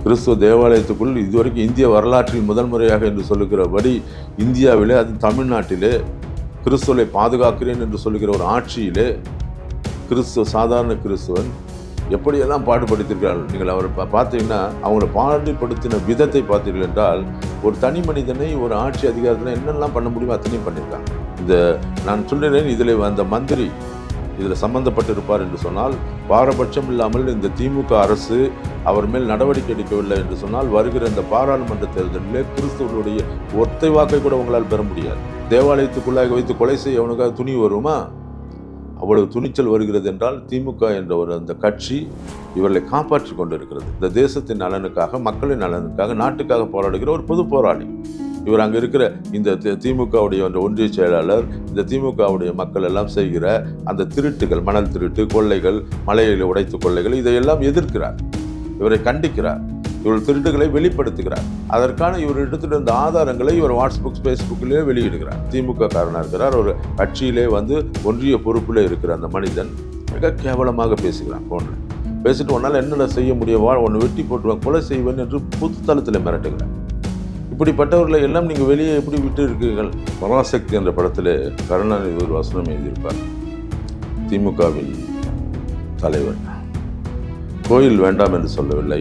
கிறிஸ்துவ தேவாலயத்துக்குள் இதுவரைக்கும் இந்திய வரலாற்றில் முதல் முறையாக என்று சொல்லுகிறபடி இந்தியாவிலே, அது தமிழ்நாட்டிலே கிறிஸ்துவை பாதுகாக்கிறேன் என்று சொல்லுகிற ஒரு ஆட்சியிலே சாதாரண கிறிஸ்துவன் எப்படியெல்லாம் பாடுபடுத்தியிருக்கிறார்கள். நீங்கள் அவர் பார்த்தீங்கன்னா அவங்கள பாடுபடுத்தின விதத்தை பார்த்தீர்கள் என்றால், ஒரு தனி மனிதனை ஒரு ஆட்சி அதிகாரத்தில் என்னெல்லாம் பண்ண முடியுமோ அத்தனையும் பண்ணியிருக்காங்க. நான் சொல்கிறேன், இதில் அந்த மந்திரி இதில் சம்பந்தப்பட்டிருப்பார் என்று சொன்னால், பாரபட்சம் இல்லாமல் இந்த திமுக அரசு அவர் மேல் நடவடிக்கை எடுக்கவில்லை என்று சொன்னால், வருகிற இந்த பாராளுமன்ற தேர்தலிலே கிறிஸ்துவனுடைய ஒத்தை வாக்கை கூட உங்களால் பெற முடியாது. தேவாலயத்துக்குள்ளாக வைத்து கொலை செய்ய அவனுக்காக துணி வருமா? அவ்வளவு துணிச்சல் வருகிறது என்றால், திமுக என்ற அந்த கட்சி இவர்களை காப்பாற்றி கொண்டிருக்கிறது. இந்த தேசத்தின் நலனுக்காக, மக்களின் நலனுக்காக, நாட்டுக்காக போராடுகிற ஒரு பொது போராளி இவர். அங்கே இருக்கிற இந்த திமுகவுடைய ஒன்றிய செயலாளர், இந்த திமுகவுடைய மக்கள் எல்லாம் செய்கிற அந்த திருட்டுகள், மணல் திருட்டு, கொள்ளைகள், மலையில் உடைத்து கொள்ளைகள், இதையெல்லாம் எதிர்க்கிறார். இவரை கண்டிக்கிறார். இவர் திருட்டுகளை வெளிப்படுத்துகிறார். அதற்கான இவர் எடுத்துட்டு இருந்த ஆதாரங்களை இவர் வாட்ஸ்அப், ஃபேஸ்புக்கிலே வெளியிடுகிறார். திமுக காரனாக இருக்கிறார். ஒரு கட்சியிலே ஒன்றிய பொறுப்பில் இருக்கிற அந்த மனிதன் மிக கேவலமாக பேசுகிறான். ஃபோனில் பேசிட்டு, ஒன்றால் என்னென்ன செய்ய முடியவா, ஒன்று வெட்டி போட்டுருவான், கொலை செய்வேன் என்று புதுத்தளத்தில் மிரட்டுகிறார். இப்படிப்பட்டவர்களை எல்லாம் நீங்கள் வெளியே எப்படி விட்டு இருக்கீர்கள்? பராசக்தி என்ற படத்தில் கருணாநிதி ஒரு வசனம் எழுதியிருப்பார். திமுகவின் தலைவர் கோயில் வேண்டாம் என்று சொல்லவில்லை,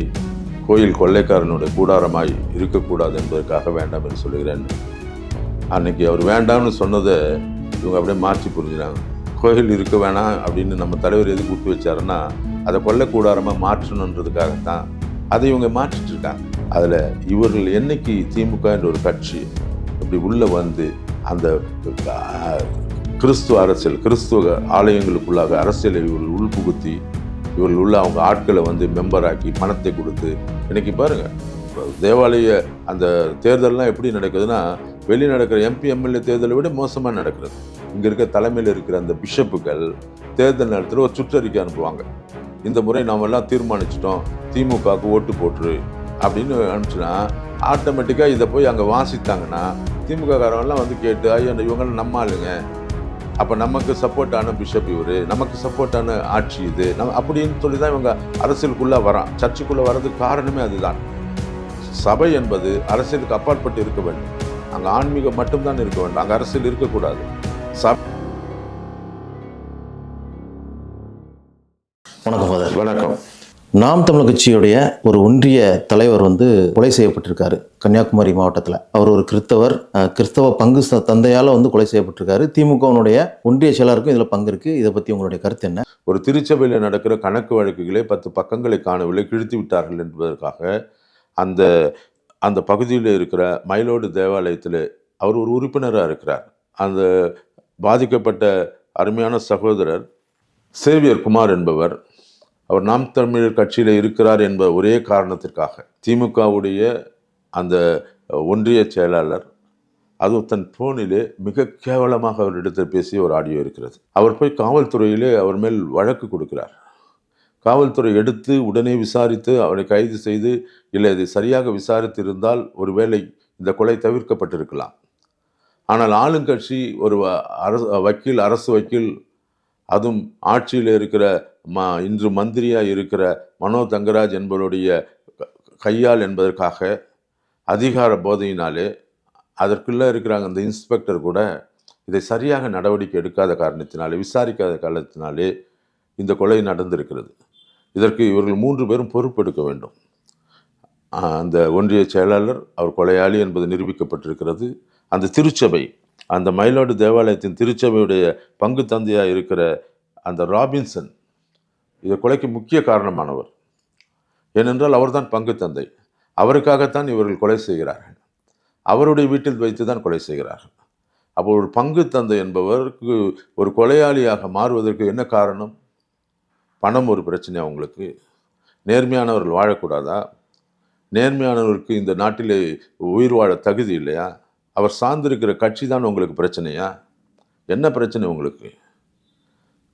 கோயில் கொள்ளைக்காரனுடைய கூடாரமாய் இருக்கக்கூடாது என்பதற்காக வேண்டாம் என்று சொல்லுகிறேன். அன்னைக்கு அவர் வேண்டாம்னு சொன்னதை இவங்க அப்படியே மாற்றி புரிஞ்சுனாங்க. கோயில் இருக்க வேணாம் அப்படின்னு நம்ம தலைவர் எது கூப்பிட்டு வச்சாருன்னா, அதை கொள்ளை கூடாரமாக மாற்றணுன்றதுக்காகத்தான் அதை இவங்க மாற்றிட்டு இருக்காங்க. அதில் இவர்கள் என்னைக்கு திமுக என்ற ஒரு கட்சி இப்படி உள்ளே அந்த கிறிஸ்துவ அரசியல், கிறிஸ்துவ ஆலயங்களுக்குள்ளாக அரசியலை இவர்கள் உள்புகுத்தி, இவர்கள் உள்ள அவங்க ஆட்களை மெம்பராக்கி பணத்தை கொடுத்து, இன்னைக்கு பாருங்கள் தேவாலய அந்த தேர்தல்லாம் எப்படி நடக்குதுன்னா, வெளியே நடக்கிற எம்பி எம்எல்ஏ தேர்தலை விட மோசமாக நடக்கிறது. இங்கே இருக்க தலைமையில் இருக்கிற அந்த பிஷப்புகள் தேர்தல் நேரத்தில் ஒரு சுற்றறிக்கை அனுப்புவாங்க. இந்த முறை நாமெல்லாம் தீர்மானிச்சிட்டோம், திமுகவுக்கு ஓட்டு போட்டுரு அப்படின்னு அனுப்பிச்சுன்னா, ஆட்டோமேட்டிக்காக இதை போய் அங்கே வாசித்தாங்கன்னா திமுக காரவெல்லாம் கேட்டு, ஐயோ இவங்கெல்லாம் நம்ம ஆளுங்க, அப்போ நமக்கு சப்போர்ட்டான பிஷப் இவர், நமக்கு சப்போர்ட்டான ஆட்சி இது, அப்படின்னு சொல்லி தான் இவங்க அரசியலுக்குள்ளே வரான். சர்ச்சுக்குள்ளே வர்றதுக்கு காரணமே அதுதான். சபை என்பது அரசியலுக்கு அப்பாற்பட்டு இருக்க வேண்டும். அங்கே ஆன்மீகம் மட்டும்தான் இருக்க வேண்டும், அங்கே அரசியல் இருக்கக்கூடாது. வணக்கம் ஃபாதர். வணக்கம். நாம் தமிழர் கட்சியுடைய ஒரு ஒன்றிய தலைவர் கொலை செய்யப்பட்டிருக்காரு கன்னியாகுமரி மாவட்டத்தில். அவர் ஒரு கிறிஸ்தவ பங்கு தந்தையால் கொலை செய்யப்பட்டிருக்காரு. திமுகவுடைய ஒன்றிய செயலருக்கும் இதில் பங்கு இருக்குது. இதை பற்றி உங்களுடைய கருத்து என்ன? ஒரு திருச்சபையில் நடக்கிற கணக்கு வழக்குகளை 10 பக்கங்களை காணவில்லை, கிழித்து விட்டார்கள் என்பதற்காக அந்த பகுதியில் இருக்கிற மயிலோடு தேவாலயத்தில் அவர் ஒரு உறுப்பினராக இருக்கிறார். அந்த பாதிக்கப்பட்ட அருமையான சகோதரர் சேவியர் குமார் என்பவர், அவர் நாம் தமிழர் கட்சியில் இருக்கிறார் என்ப ஒரே காரணத்திற்காக திமுகவுடைய அந்த ஒன்றிய செயலாளர் அதுவும் தன் போனிலே மிக கேவலமாக அவரிடத்தில் பேசிய ஒரு ஆடியோ இருக்கிறது. அவர் போய் காவல்துறையிலே அவர் மேல் வழக்கு கொடுக்கிறார். காவல்துறை எடுத்து உடனே விசாரித்து அவரை கைது செய்து, இல்லை இதை சரியாக விசாரித்து இருந்தால் ஒருவேளை இந்த கொலை தவிர்க்கப்பட்டிருக்கலாம். ஆனால் ஆளுங்கட்சி ஒரு அரசு வக்கீல், அதுவும் ஆட்சியில் இருக்கிற இன்று மந்திரியாக இருக்கிற மனோ தங்கராஜ் என்பவருடைய கையால் என்பதற்காக அதிகார போதையினாலே அதற்குள்ளே இருக்கிறாங்க அந்த இன்ஸ்பெக்டர் கூட இதை சரியாக நடவடிக்கை எடுக்காத காரணத்தினாலே, விசாரிக்காத காரணத்தினாலே இந்த கொலை நடந்திருக்கிறது. இதற்கு இவர்கள் 3 பேரும் பொறுப்பெடுக்க வேண்டும். அந்த ஒன்றிய செயலாளர் அவர் கொலையாளி என்பது நிரூபிக்கப்பட்டிருக்கிறது. அந்த திருச்சபை, அந்த மயிலாடு தேவாலயத்தின் திருச்சபையுடைய பங்கு தந்தையாக இருக்கிற அந்த ராபின்சன் இதை கொலைக்கு முக்கிய காரணமானவர். ஏனென்றால் அவர்தான் பங்கு தந்தை. அவருக்காகத்தான் இவர்கள் கொலை செய்கிறார்கள். அவருடைய வீட்டில் வைத்து தான் கொலை செய்கிறார்கள். அப்போ ஒரு பங்கு தந்தை என்பவருக்கு ஒரு கொலையாளியாக மாறுவதற்கு என்ன காரணம்? பணம் ஒரு பிரச்சனை அவங்களுக்கு? நேர்மையானவர்கள் வாழக்கூடாதா? நேர்மையானவருக்கு இந்த நாட்டிலே உயிர் வாழ தகுதி இல்லையா? அவர் சார்ந்திருக்கிற கட்சி தான் உங்களுக்கு பிரச்சனையா? என்ன பிரச்சனை உங்களுக்கு?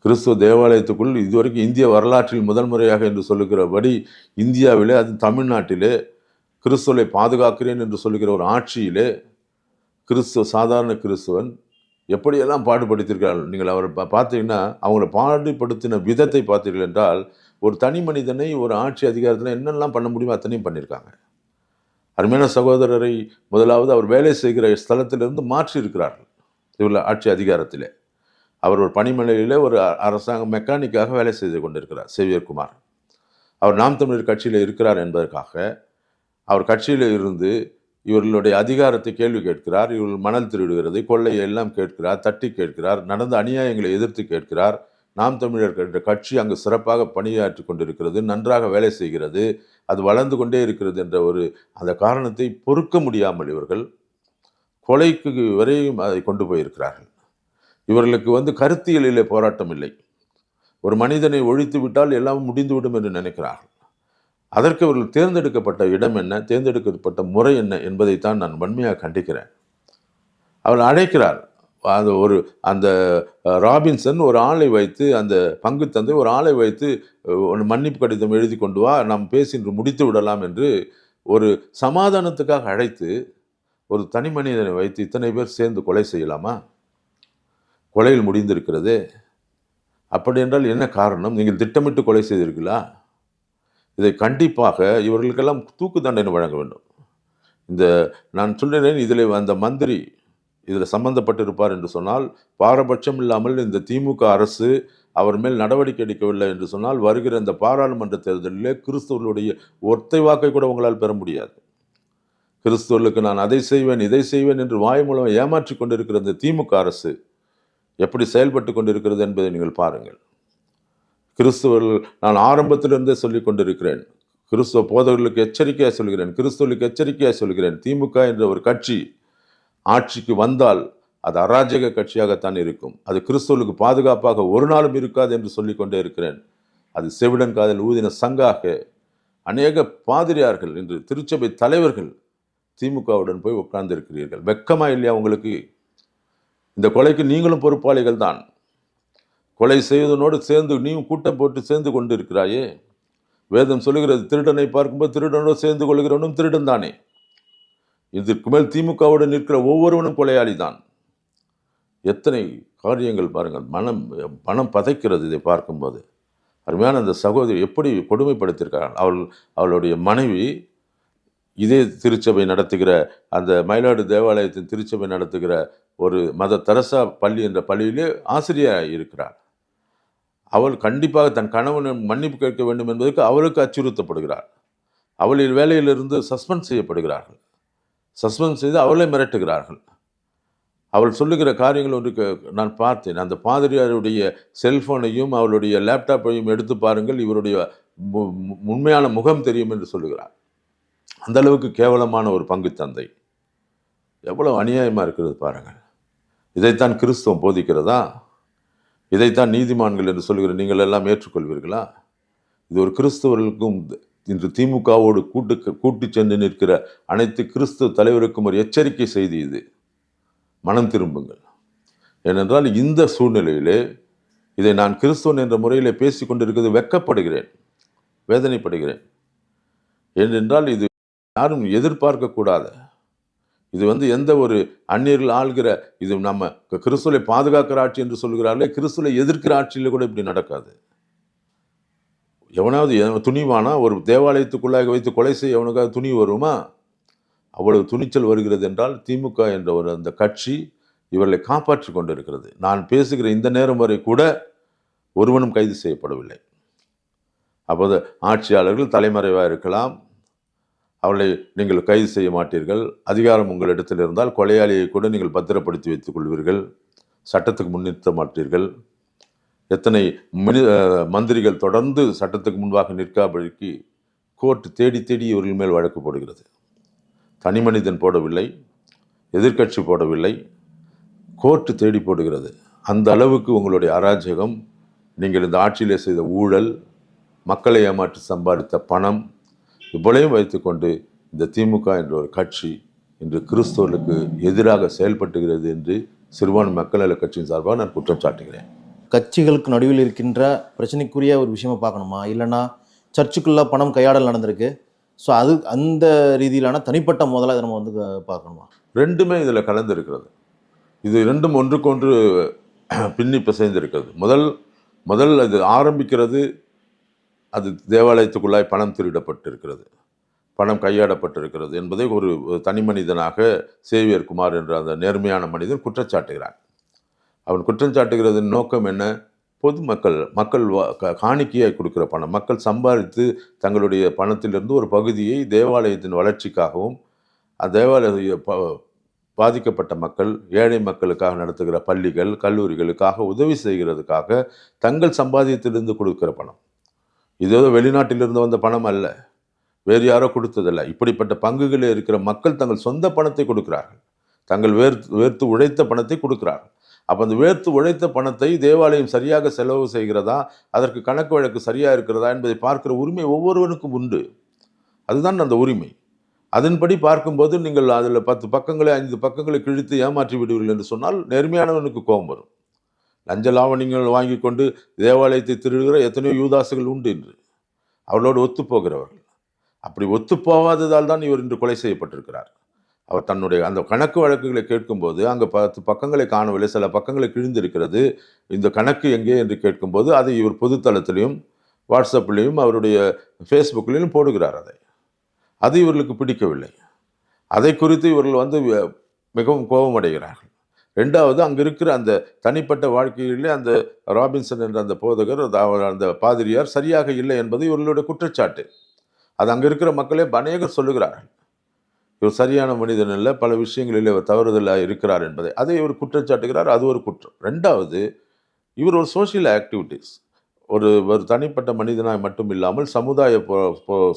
கிறிஸ்துவ தேவாலயத்துக்குள் இதுவரைக்கும் இந்திய வரலாற்றில் முதல் முறையாக என்று சொல்லுகிறபடி இந்தியாவிலே, அது தமிழ்நாட்டிலே கிறிஸ்துவை பாதுகாக்கிறேன் என்று சொல்லுகிற ஒரு ஆட்சியிலே சாதாரண கிறிஸ்துவன் எப்படியெல்லாம் பாடுபடுத்தியிருக்கிறார்கள். நீங்கள் அவரை பார்த்தீங்கன்னா அவங்கள பாடுபடுத்தின விதத்தை பார்த்தீர்கள் என்றால், ஒரு தனி மனிதனை ஒரு ஆட்சி அதிகாரத்தில் என்னெல்லாம் பண்ண முடியுமோ அத்தனையும் பண்ணியிருக்காங்க. அருமையான சகோதரரை முதலாவது அவர் வேலை செய்கிற ஸ்தலத்திலிருந்து மாற்றி இருக்கிறார்கள் இவர்கள் ஆட்சி அதிகாரத்திலே. அவர் ஒரு பணிமனையிலே ஒரு அரசாங்க மெக்கானிக்காக வேலை செய்து கொண்டிருக்கிறார் சேவியர் குமார். அவர் நாம் தமிழர் கட்சியில் இருக்கிறார் என்பதற்காக அவர் கட்சியில் இருந்து இவர்களுடைய அதிகாரத்தை கேள்வி கேட்கிறார். இவர்கள் மணல் திருடுகிறது, கொள்ளையை எல்லாம் கேட்கிறார், தட்டி கேட்கிறார், நடந்த அநியாயங்களை எதிர்த்து கேட்கிறார். நாம் தமிழர் என்ற கட்சி அங்கு சிறப்பாக பணியாற்றி கொண்டிருக்கிறது, நன்றாக வேலை செய்கிறது, அது வளர்ந்து கொண்டே இருக்கிறது என்ற அந்த காரணத்தை பொறுக்க முடியாமல் இவர்கள் கொலைக்கு வரையும் அதை கொண்டு போயிருக்கிறார்கள். இவர்களுக்கு கருத்தியலிலே போராட்டம் இல்லை. ஒரு மனிதனை ஒழித்து விட்டால் எல்லாம் முடிந்துவிடும் என்று நினைக்கிறார்கள். அதற்கு அவர்கள் தேர்ந்தெடுக்கப்பட்ட இடம் என்ன, தேர்ந்தெடுக்கப்பட்ட முறை என்ன என்பதைத்தான் நான் வன்மையாக கண்டிக்கிறேன். அவர் அழைக்கிறார். அந்த ராபின்சன் ஒரு ஆளை வைத்து, அந்த பங்கு தந்தை ஒரு ஆளை வைத்து ஒரு மன்னிப்பு கடிதம் எழுதி கொண்டு வா, நாம் பேசி இன்று முடித்து விடலாம் என்று ஒரு சமாதானத்துக்காக அழைத்து ஒரு தனி மனிதனை வைத்து இத்தனை பேர் சேர்ந்து கொலை செய்யலாமா? கொலையில் முடிந்திருக்கிறது. அப்படி என்றால் என்ன காரணம்? நீங்கள் திட்டமிட்டு கொலை செய்தீர்களா? இதை கண்டிப்பாக இவர்களுக்கெல்லாம் தூக்கு தண்டனை வழங்க வேண்டும். நான் சொல்கிறேன், இதில் அந்த மந்திரி இதில் சம்பந்தப்பட்டிருப்பார் என்று சொன்னால், பாரபட்சம் இல்லாமல் இந்த திமுக அரசு அவர் மேல் நடவடிக்கை எடுக்கவில்லை என்று சொன்னால், வருகிற இந்த பாராளுமன்ற தேர்தலிலே கிறிஸ்தவர்களுடைய ஒத்தை வாக்கை கூட உங்களால் பெற முடியாது. கிறிஸ்தவர்களுக்கு நான் அதை செய்வேன் இதை செய்வேன் என்று வாய் மூலம் ஏமாற்றி கொண்டிருக்கிற இந்த திமுக அரசு எப்படி செயல்பட்டு கொண்டிருக்கிறது என்பதை நீங்கள் பாருங்கள். கிறிஸ்தவர்கள், நான் ஆரம்பத்திலிருந்தே சொல்லிக் கொண்டிருக்கிறேன், கிறிஸ்தவ போதவர்களுக்கு எச்சரிக்கையாக சொல்கிறேன், கிறிஸ்தவர்களுக்கு எச்சரிக்கையாக சொல்கிறேன், திமுக என்ற ஒரு கட்சி ஆட்சிக்கு வந்தால் அது அராஜக கட்சியாகத்தான் இருக்கும். அது கிறிஸ்தவர்களுக்கு பாதுகாப்பாக ஒரு நாளும் இருக்காது என்று சொல்லிக் கொண்டே இருக்கிறேன். அது செவிடன் காதில் ஊதின சங்காக அநேக பாதிரியார்கள், இன்று திருச்சபை தலைவர்கள் திமுகவுடன் போய் உட்கார்ந்து இருக்கிறீர்கள். வெக்கமா இல்லையா உங்களுக்கு? இந்த கொலைக்கு நீங்களும் பொறுப்பாளிகள் தான். கொலை செய்வதனோடு சேர்ந்து நீயும் கூட்டம் போட்டு சேர்ந்து கொண்டு இருக்கிறாயே. வேதம் சொல்லுகிறது, திருடனை பார்க்கும்போது திருடனோடு சேர்ந்து கொள்கிறவனும் திருடன் தானே. இதற்கு மேல் திமுகவுடன் நிற்கிற ஒவ்வொருவனும் கொலையாளி தான். எத்தனை காரியங்கள் பாருங்கள். மனம் பதைக்கிறது இதை பார்க்கும்போது. அருமையான அந்த சகோதரி எப்படி கொடுமைப்படுத்தியிருக்கிறாள். அவளுடைய மனைவி இதே திருச்சபை நடத்துகிற அந்த மயிலாடு தேவாலயத்தின் திருச்சபை நடத்துகிற ஒரு மத தெரசா பள்ளி என்ற பள்ளியிலே ஆசிரியராக இருக்கிறார். அவள் கண்டிப்பாக தன் கணவனை மன்னிப்பு கேட்க வேண்டும் என்பதற்கு அவளுக்கு அச்சுறுத்தப்படுகிறார். அவளின் வேலையிலிருந்து சஸ்பெண்ட் செய்யப்படுகிறார்கள். சஸ்பெண்ட் செய்து அவளை மிரட்டுகிறார்கள். அவள் சொல்லுகிற காரியங்கள் ஒன்றுக்கு நான் பார்த்தேன். அந்த பாதிரியாருடைய செல்போனையும் அவளுடைய லேப்டாப்பையும் எடுத்து பாருங்கள், இவருடைய உண்மையான முகம் தெரியும் என்று சொல்லுகிறார். அந்த அளவுக்கு கேவலமான ஒரு பங்கு தந்தை. எவ்வளவு அநியாயமாக இருக்கிறது பாருங்கள். இதைத்தான் கிறிஸ்தவம் போதிக்கிறதா? இதைத்தான் நீதிமான்கள் என்று சொல்கிற நீங்கள் எல்லாம் ஏற்றுக்கொள்வீர்களா? இது ஒரு கிறிஸ்தவர்களுக்கும் இன்று திமுகவோடு கூட்டு சென்று நிற்கிற அனைத்து கிறிஸ்தவ தலைவருக்கும் ஒரு எச்சரிக்கை செய்தி இது. மனம் திரும்புங்கள். ஏனென்றால் இந்த சூழ்நிலையிலே இதை நான் கிறிஸ்தவன் என்ற முறையிலே பேசி கொண்டிருக்கிறது வெட்கப்படுகிறேன், வேதனைப்படுகிறேன். ஏனென்றால் இது யாரும் எதிர்பார்க்கக்கூடாது. இது எந்த ஒரு அந்நியர்கள் ஆள்கிற, இது நம்ம கிறிஸ்துவை பாதுகாக்கிற ஆட்சி என்று சொல்கிறார்களே, கிறிஸ்துவை எதிர்க்கிற ஆட்சியில் கூட இப்படி நடக்காது. எவனாவது துணிவானா? ஒரு தேவாலயத்துக்குள்ளாக வைத்து கொலை செய்ய எவனுக்காக துணி வருமா? அவ்வளவு துணிச்சல் வருகிறது என்றால் திமுக என்ற அந்த கட்சி இவர்களை காப்பாற்றி கொண்டிருக்கிறது. நான் பேசுகிற இந்த நேரம் வரை கூட ஒருவனும் கைது செய்யப்படவில்லை. அப்போது ஆட்சியாளர்கள் தலைமறைவாக இருக்கலாம், அவளை நீங்கள் கைது செய்ய மாட்டீர்கள். அதிகாரம் உங்களிடத்தில் இருந்தால் கொலையாளியை கூட நீங்கள் பத்திரப்படுத்தி வைத்துக் கொள்வீர்கள், சட்டத்துக்கு முன்னிறுத்த மாட்டீர்கள். எத்தனை மந்திரிகள் தொடர்ந்து சட்டத்துக்கு முன்பாக நிற்காபடிக்கு கோர்ட் தேடி தேடி இவர்கள் மேல் வழக்கு போடுகிறது. தனி மனிதன் போடவில்லை, எதிர்க்கட்சி போடவில்லை, கோர்ட்டு தேடி போடுகிறது. அந்த அளவுக்கு உங்களுடைய அராஜகம், நீங்கள் இந்த ஆட்சியிலே செய்த ஊழல், மக்களை ஏமாற்றி சம்பாதித்த பணம், இவ்வளையும் வைத்துக்கொண்டு இந்த திமுக என்ற ஒரு கட்சி இன்று கிறிஸ்தவர்களுக்கு எதிராக செயல்பட்டுகிறது என்று சிறுபான்மை மக்கள் நல கட்சியின் சார்பாக நான் குற்றம் சாட்டுகிறேன். கட்சிகளுக்கு நடுவில் இருக்கின்ற பிரச்சனைக்குரிய ஒரு விஷயமா பார்க்கணுமா, இல்லைன்னா சர்ச்சுக்குள்ளே பணம் கையாடல் நடந்திருக்கு, ஸோ அது அந்த ரீதியிலான தனிப்பட்ட முதலாக இதை நம்ம பார்க்கணுமா? ரெண்டுமே இதில் கலந்து இருக்கிறது. இது ரெண்டும் ஒன்றுக்கொன்று பின்னி பிசைந்திருக்கிறது. முதல் இது ஆரம்பிக்கிறது அது தேவாலயத்துக்குள்ளாய் பணம் திருடப்பட்டிருக்கிறது, பணம் கையாடப்பட்டிருக்கிறது என்பதை ஒரு தனி மனிதனாக சேவியர் குமார் என்ற அந்த நேர்மையான மனிதன் குற்றச்சாட்டுகிறான். அவன் குற்றம் சாட்டுகிறதன் நோக்கம் என்ன? பொதுமக்கள் மக்கள் காணிக்கையாய் கொடுக்கிற பணம், மக்கள் சம்பாதித்து தங்களுடைய பணத்திலிருந்து ஒரு பகுதியை தேவாலயத்தின் வளர்ச்சிக்காகவும் தேவாலய பாதிக்கப்பட்ட மக்கள், ஏழை மக்களுக்காக நடத்துகிற பள்ளிகள் கல்லூரிகளுக்காக உதவி செய்கிறதுக்காக தங்கள் சம்பாதியத்திலிருந்து கொடுக்கிற பணம். இது ஏதோ வெளிநாட்டிலிருந்து வந்த பணம் அல்ல, வேறு யாரோ கொடுத்ததல்ல. இப்படிப்பட்ட பங்குகளில் இருக்கிற மக்கள் தங்கள் சொந்த பணத்தை கொடுக்கிறார்கள், தங்கள் வேர்த்து உழைத்த பணத்தை கொடுக்கிறார்கள். அப்போ அந்த வேர்த்து உழைத்த பணத்தை தேவாலயம் சரியாக செலவு செய்கிறதா, அதற்கு கணக்கு வழக்கு சரியாக இருக்கிறதா என்பதை பார்க்கிற உரிமை ஒவ்வொருவனுக்கும் உண்டு. அதுதான் அந்த உரிமை. அதன்படி பார்க்கும்போது நீங்கள் அதில் 10 பக்கங்களை 5 பக்கங்களை கிழித்து ஏமாற்றி விடுவீர்கள் என்று சொன்னால் நேர்மையானவனுக்கு கோபம் வரும். லஞ்ச லாவணிகள் வாங்கி கொண்டு தேவாலயத்தை திருடுகிற எத்தனையோ யூதாசுகள் உண்டு என்று, அவர்களோடு ஒத்துப்போகிறவர்கள். அப்படி ஒத்துப்போகாததால் தான் இவர் இன்று கொலை செய்யப்பட்டிருக்கிறார். அவர் தன்னுடைய அந்த கணக்கு வழக்குகளை கேட்கும்போது அங்கே 10 பக்கங்களை காணவில்லை, சில பக்கங்களை கிழிந்திருக்கிறது, இந்த கணக்கு எங்கே என்று கேட்கும்போது அதை இவர் பொதுத்தளத்திலையும் வாட்ஸ்அப்லேயும் அவருடைய ஃபேஸ்புக்லேயும் போடுகிறார். அது இவர்களுக்கு பிடிக்கவில்லை. அதை குறித்து இவர்கள் மிகவும் கோபமடைகிறார்கள். ரெண்டாவது, அங்கே இருக்கிற அந்த தனிப்பட்ட வாழ்க்கையிலே அந்த ராபின்சன் என்ற அந்த போதகர், அந்த பாதிரியார் சரியாக இல்லை என்பது இவர்களுடைய குற்றச்சாட்டு. அது அங்கே இருக்கிற மக்களே அநேகர் சொல்லுகிறார்கள், இவர் சரியான மனிதன் இல்லை, பல விஷயங்களில் இவர் தவறுதலாக இருக்கிறார் என்பதை. அதை இவர் குற்றச்சாட்டுகிறார். அது ஒரு குற்றம். ரெண்டாவது, இவர் ஒரு சோஷியல் ஆக்டிவிட்டீஸ், ஒரு தனிப்பட்ட மனிதனாய் மட்டும் இல்லாமல்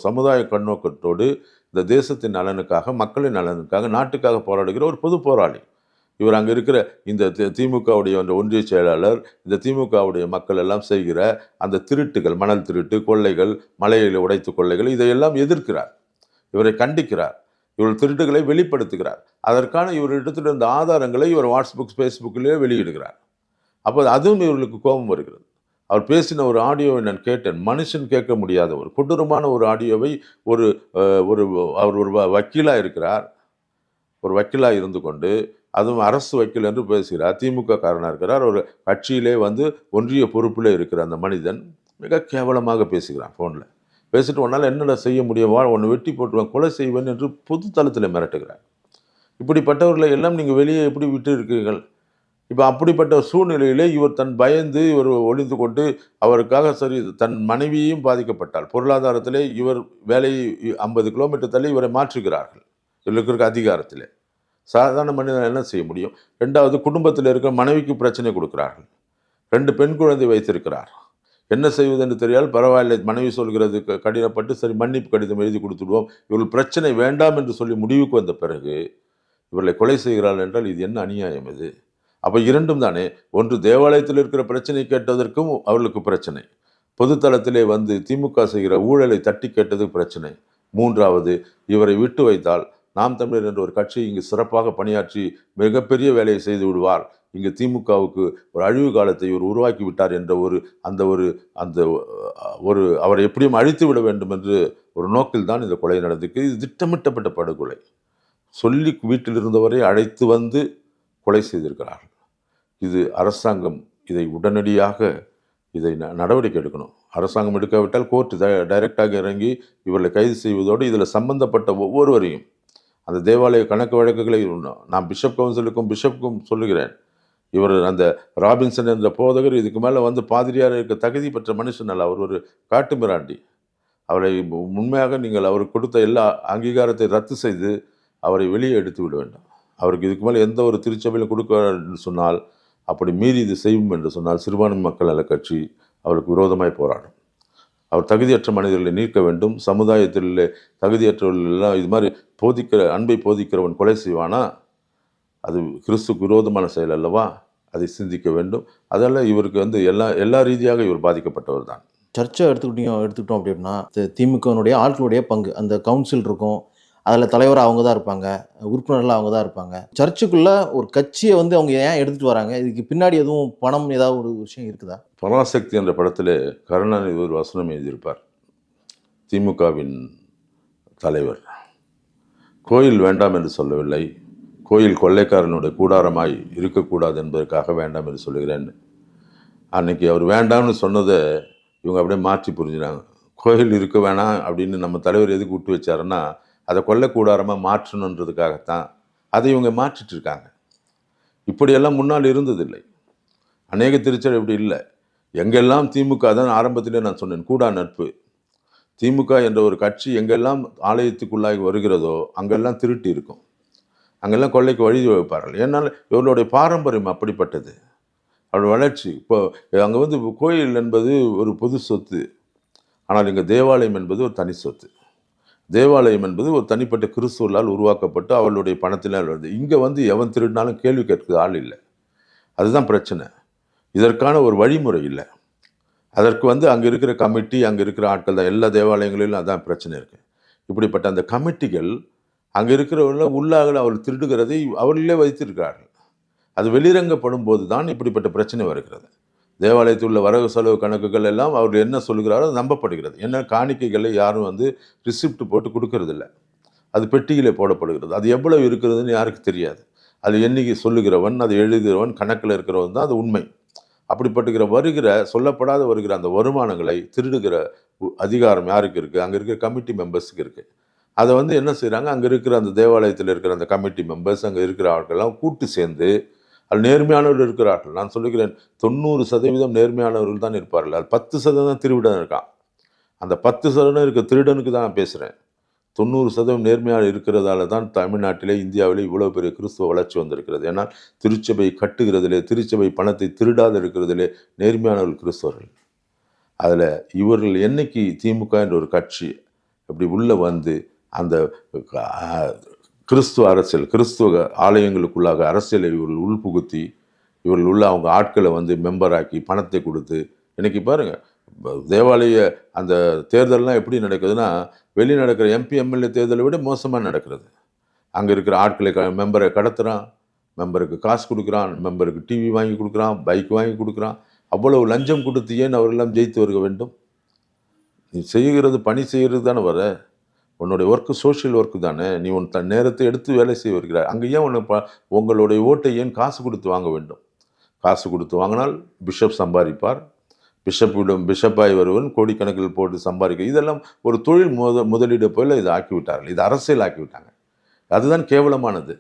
சமுதாய கண்ணோக்கத்தோடு இந்த தேசத்தின் நலனுக்காக, மக்களின் நலனுக்காக, நாட்டுக்காக போராடுகிற ஒரு பொது போராளி இவர். அங்கே இருக்கிற இந்த திமுகவுடைய ஒன்றிய செயலாளர், இந்த திமுகவுடைய மக்கள் எல்லாம் செய்கிற அந்த திருட்டுகள், மணல் திருட்டு, கொள்ளைகள், மலையில் உடைத்து கொள்ளைகள், இதையெல்லாம் எதிர்க்கிறார், இவரை கண்டிக்கிறார், இவர் திருட்டுகளை வெளிப்படுத்துகிறார். அதற்கான இவர் எடுத்துகிட்டு ஆதாரங்களை இவர் வாட்ஸ்அப் ஃபேஸ்புக்கிலேயே வெளியிடுகிறார். அப்போ அதுவும் இவர்களுக்கு கோபம் வருகிறது. அவர் பேசின ஒரு ஆடியோவை நான் கேட்டேன். மனுஷன் கேட்க முடியாத ஒரு கொடூரமான ஒரு ஆடியோவை அவர் ஒரு வக்கீலாக இருக்கிறார், ஒரு வக்கீலாக இருந்து கொண்டு, அதுவும் அரசு வக்கீல் என்று பேசுகிறார், திமுக காரனாக இருக்கிறார், ஒரு கட்சியிலே ஒன்றிய பொறுப்பில் இருக்கிற அந்த மனிதன் மிக கேவலமாக பேசுகிறான். ஃபோனில் பேசிட்டு உன்னால் என்னடா செய்ய முடியுமா, ஒன்று வெட்டி போட்டுருவேன், கொலை செய்வேன் என்று பொது தளத்தில் மிரட்டுகிறார். இப்படிப்பட்டவர்களை எல்லாம் நீங்கள் வெளியே எப்படி விட்டு இருக்கீர்கள்? இப்போ அப்படிப்பட்ட சூழ்நிலையிலே இவர் பயந்து இவர் ஒளிந்து கொண்டு, அவருக்காக தன் மனைவியையும் பாதிக்கப்பட்டால், பொருளாதாரத்திலே இவர் வேலையை 50 கிலோமீட்டர் தள்ளி இவரை மாற்றுகிறார்கள் இவருக்கு இருக்க அதிகாரத்திலே. சாதாரண மனிதன் என்ன செய்ய முடியும்? ரெண்டாவது, குடும்பத்தில் இருக்கிற மனைவிக்கு பிரச்சனை கொடுக்கிறார்கள், 2 பெண் குழந்தை வைத்திருக்கிறார். என்ன செய்வதென்று தெரியாது. பரவாயில்லை, மனைவி சொல்கிறது கடினப்பட்டு சரி மன்னிப்பு கடிதம் எழுதி கொடுத்துடுவோம், இவர்கள் பிரச்சனை வேண்டாம் என்று சொல்லி முடிவுக்கு வந்த பிறகு இவர்களை கொலை செய்கிறார்கள் என்றால் இது என்ன அநியாயம் இது? அப்போ இரண்டும் தானே. ஒன்று, தேவாலயத்தில் இருக்கிற பிரச்சனை கேட்டதற்கும் அவர்களுக்கு பிரச்சனை, பொதுத்தளத்திலே திமுக செய்கிற ஊழலை தட்டி கேட்டது பிரச்சனை. மூன்றாவது, இவரை விட்டு வைத்தால் நாம் தமிழர் என்ற ஒரு கட்சி இங்கு சிறப்பாக பணியாற்றி மிகப்பெரிய வேலையை செய்து விடுவார், இங்கு திமுகவுக்கு ஒரு அழிவு காலத்தை இவர் உருவாக்கி விட்டார் என்ற அவரை எப்படியும் அழித்து விட வேண்டும் என்று ஒரு நோக்கில் தான் இந்த கொலை நடந்திருக்கு. இது திட்டமிட்டப்பட்ட படுகொலை. சொல்லி வீட்டில் இருந்தவரை அழைத்து கொலை செய்திருக்கிறார்கள். இது அரசாங்கம் இதை உடனடியாக நடவடிக்கை எடுக்கணும். அரசாங்கம் எடுக்காவிட்டால் கோர்ட்டு டைரெக்டாக இறங்கி இவர்களை கைது செய்வதோடு இதில் சம்பந்தப்பட்ட ஒவ்வொருவரையும், அந்த தேவாலய கணக்கு வழக்குகளை நான் பிஷப்புக்கும் சொல்லுகிறேன். இவர் அந்த ராபின்சன் என்ற போதகர் இதுக்கு மேலே பாதிரியார் இருக்க தகுதி பெற்ற மனுஷன் அல்ல, அவர் ஒரு காட்டு மிராண்டி. அவரை உண்மையாக நீங்கள் அவருக்கு கொடுத்த எல்லா அங்கீகாரத்தை ரத்து செய்து அவரை வெளியே எடுத்து விட வேண்டும். அவருக்கு இதுக்கு மேலே எந்த ஒரு திருச்சபையிலும் கொடுக்க என்று சொன்னால், அப்படி மீறி இது செய்யும் என்று சொன்னால் சிறுபான்மை மக்கள் நல கட்சி அவருக்கு விரோதமாய் போராடும். அவர் தகுதியற்ற மனிதர்களை நீக்க வேண்டும். சமுதாயத்தில் தகுதியற்றவர்கள் எல்லாம் இது மாதிரி அன்பை போதிக்கிறவன் கொலை செய்வானா? அது கிறிஸ்துக்கு விரோதமான செயல் அல்லவா? அதை சிந்திக்க வேண்டும். அதெல்லாம் இவருக்கு எல்லா ரீதியாக இவர் பாதிக்கப்பட்டவர் தான். சர்ச்சை எடுத்துக்கிட்டோம் அப்படின்னா, திமுகனுடைய ஆட்களுடைய பங்கு, அந்த கவுன்சில் இருக்கும், அதில் தலைவராக அவங்க தான் இருப்பாங்க, உறுப்பினர்களாக அவங்க தான் இருப்பாங்க. சர்ச்சுக்குள்ளே ஒரு கட்சியை அவங்க ஏன் எடுத்துகிட்டு வராங்க? இதுக்கு பின்னாடி எதுவும் பணம் ஏதாவது ஒரு விஷயம் இருக்குதா? பராசக்தி என்ற படத்தில் கருணாநிதி ஒரு வசனம் எழுதியிருப்பார். திமுகவின் தலைவர் கோயில் வேண்டாம் என்று சொல்லவில்லை, கோயில் கொள்ளைக்காரனுடைய கூடாரமாய் இருக்கக்கூடாது என்பதற்காக வேண்டாம் என்று சொல்லுகிறேன். அன்னைக்கு அவர் வேண்டாம்னு சொன்னதை இவங்க அப்படியே மாற்றி புரிஞ்சினாங்க. கோயில் இருக்க வேணாம் அப்படின்னு நம்ம தலைவர் எதுக்கு விட்டு வச்சாருன்னா, அதை கொல்லக்கூடாரமாக மாற்றணுன்றதுக்காகத்தான். அதை இவங்க மாற்றிட்டு இருக்காங்க. இப்படியெல்லாம் முன்னால் இருந்ததில்லை. அநேக திருச்சபை இப்படி இல்லை. எங்கெல்லாம் திமுக தான் ஆரம்பத்திலே நான் சொன்னேன், கூடா நட்பு. திமுக என்ற ஒரு கட்சி எங்கெல்லாம் ஆலயத்துக்குள்ளாகி வருகிறதோ அங்கெல்லாம் திருட்டு இருக்கும், அங்கெல்லாம் கொள்ளைக்கு வழி வைப்பார்கள். ஏன்னால் இவர்களுடைய பாரம்பரியம் அப்படிப்பட்டது, அவருடைய வளர்ச்சி. இப்போ அங்கே வந்து கோயில் என்பது ஒரு பொது சொத்து, ஆனால் இங்கே தேவாலயம் என்பது ஒரு தனி சொத்து. தேவாலயம் என்பது ஒரு தனிப்பட்ட கிறிஸ்துவர்களால் உருவாக்கப்பட்டு அவர்களுடைய பணத்தினால் வருது. இங்கே வந்து எவன் திருடினாலும் கேள்வி கேட்க ஆள் இல்லை. அதுதான் பிரச்சனை. இதற்கான ஒரு வழிமுறை இல்லை. அதற்கு வந்து அங்கே இருக்கிற கமிட்டி, அங்கே இருக்கிற ஆட்கள் தான். எல்லா தேவாலயங்களிலும் அதான் பிரச்சனை இருக்குது. இப்படிப்பட்ட அந்த கமிட்டிகள் அங்கே இருக்கிறவர்கள் உள்ளாக அவர் திருடுகிறதை அவர்களே வைத்திருக்கிறார்கள். அது வெளிரங்கப்படும் போது தான் இப்படிப்பட்ட பிரச்சனை வருகிறது. தேவாலயத்தில் உள்ள வரவு செலவு கணக்குகள் எல்லாம் அவர் என்ன சொல்லுகிறாரோ அது நம்பப்படுகிறது. ஏன்னா காணிக்கைகளை யாரும் வந்து ரிசிப்ட் போட்டு கொடுக்கறதில்ல, அது பெட்டியிலே போடப்படுகிறது. அது எவ்வளவு இருக்கிறதுன்னு யாருக்கு தெரியாது. அது எண்ணிக்கை சொல்லுகிறவன், அது எழுதுகிறவன், கணக்கில் இருக்கிறவன் தான் அது உண்மை. அப்படிப்பட்டுகிற சொல்லப்படாத வருகிற அந்த வருமானங்களை திருடுகிற அதிகாரம் யாருக்கு இருக்குது? அங்கே இருக்கிற கமிட்டி மெம்பர்ஸுக்கு இருக்குது. அதை வந்து என்ன செய்கிறாங்க, அங்கே இருக்கிற அந்த தேவாலயத்தில் இருக்கிற அந்த கமிட்டி மெம்பர்ஸ், அங்கே இருக்கிற ஆட்கள்லாம் கூட்டு சேர்ந்து, அது நேர்மையானவர்கள் இருக்கிறார்கள். நான் சொல்லுகிறேன், 90% நேர்மையானவர்கள் தான் இருப்பார்கள். அது 10% திருடன் இருக்கான். அந்த 10% இருக்க திருடனுக்கு தான் நான் பேசுகிறேன். 90% நேர்மையாக இருக்கிறதால தான் தமிழ்நாட்டிலே, இந்தியாவிலே இவ்வளோ பெரிய கிறிஸ்துவ வளர்ச்சி வந்திருக்கிறது. ஏன்னால் திருச்சபை கட்டுகிறதிலே, திருச்சபை பணத்தை திருடாது இருக்கிறதிலே நேர்மையானவர்கள் கிறிஸ்தவர்கள். அதில் இவர்கள் என்னைக்கு திமுக என்ற ஒரு கட்சி இப்படி உள்ளே வந்து அந்த கிறிஸ்துவ அரசியல், கிறிஸ்துவ ஆலயங்களுக்குள்ளாக அரசியலை இவர்கள் உள்புகுத்தி, இவர்கள் உள்ள அவங்க ஆட்களை வந்து மெம்பராக்கி பணத்தை கொடுத்து, இன்றைக்கி பாருங்கள் தேவாலய அந்த தேர்தல்லாம் எப்படி நடக்குதுன்னா, வெளியே நடக்கிற எம்பி எம்எல்ஏ தேர்தலை விட மோசமாக நடக்கிறது. அங்கே இருக்கிற ஆட்களை மெம்பரை கடத்துகிறான், மெம்பருக்கு காசு கொடுக்குறான், மெம்பருக்கு டிவி வாங்கி கொடுக்குறான், பைக் வாங்கி கொடுக்குறான். அவ்வளவு லஞ்சம் கொடுத்து ஏன் அவரெல்லாம் ஜெயித்து வருக வேண்டும்? நீ செய்கிறது பணி செய்கிறது தானே வர, உன்னுடைய ஒர்க்கு சோஷியல் ஒர்க்கு தானே. நீ உன் நேரத்தை எடுத்து வேலை செய்ய வருகிறாய். அங்கே ஏன் உங்களுடைய ஓட்டை ஏன் காசு கொடுத்து வாங்க வேண்டும்? காசு கொடுத்து வாங்கினால் பிஷப் சம்பாதிப்பார், பிஷப்பாய் வருவன் கோடிக்கணக்கில் போட்டு சம்பாதிக்க. இதெல்லாம் ஒரு தொழில் முதலீடு போல இதை ஆக்கிவிட்டார்கள். இது அரசியல் ஆக்கிவிட்டாங்க. அதுதான் கேவலமானது.